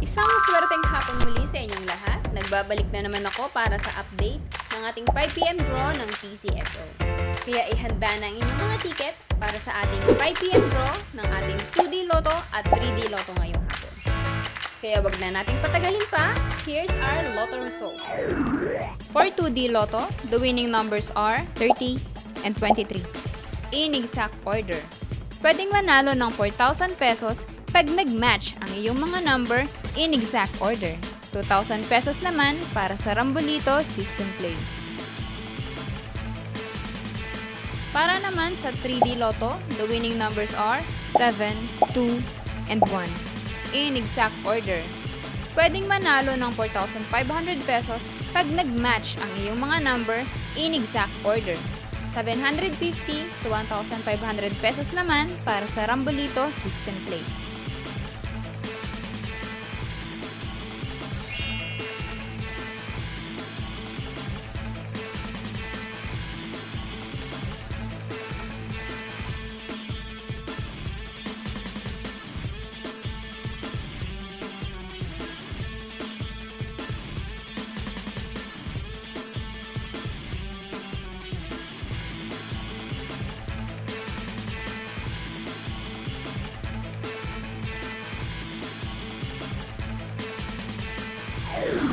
Isang swerteng hapon muli sa inyong lahat. Nagbabalik na naman ako para sa update ng ating 5pm draw ng PCSO. Kaya ihanda na ang inyong mga ticket para sa ating 5pm draw ng ating 2D Lotto at 3D Lotto ngayong hapon. Kaya wag na nating patagalin pa, here's our Lotto result. For 2D Lotto, the winning numbers are 30 and 23. In exact order. Pwedeng manalo ng 4,000 pesos pag nag-match ang iyong mga number in exact order. 2,000 pesos naman para sa Rambolito System Play. Para naman sa 3D Lotto, the winning numbers are 7, 2, and 1. In exact order. Pwedeng manalo ng 4,500 pesos pag nag-match ang iyong mga number in exact order. 750 to 1,500 pesos naman para sa Rambolito System Play.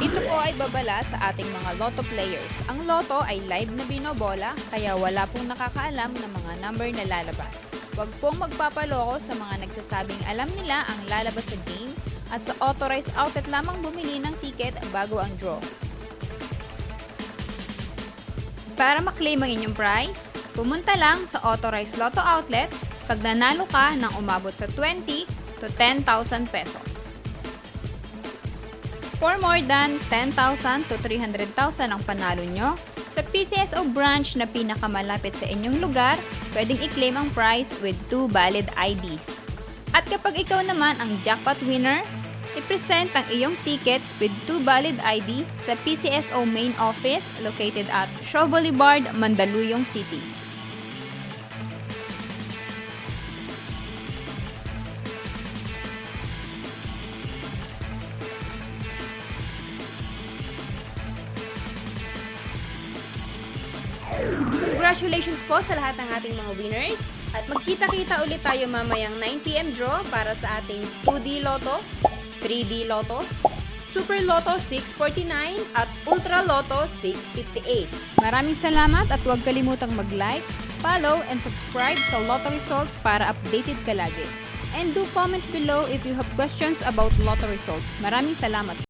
Ito po ay babala sa ating mga Lotto players. Ang Lotto ay live na binobola, kaya wala pong nakakaalam ng mga number na lalabas. Huwag pong magpapaloko sa mga nagsasabing alam nila ang lalabas sa game at sa authorized outlet lamang bumili ng ticket bago ang draw. Para maklaim ang inyong prize, pumunta lang sa authorized Lotto outlet pag nanalo ka ng umabot sa 20 to 10,000 pesos. For more than 10,000 to 300,000 ang panalo nyo, sa PCSO branch na pinakamalapit sa inyong lugar, pwedeng i-claim ang prize with 2 valid IDs. At kapag ikaw naman ang jackpot winner, i-present ang iyong ticket with 2 valid ID sa PCSO main office located at Shaw Boulevard, Mandaluyong City. Congratulations po sa lahat ng ating mga winners at magkita-kita ulit tayo mamayang 9pm draw para sa ating 2D Lotto, 3D Lotto, Super Lotto 649 at Ultra Lotto 658. Maraming salamat at huwag kalimutang mag-like, follow, and subscribe sa Lotto Result para updated ka lagi. And do comment below if you have questions about Lotto Result. Maraming salamat.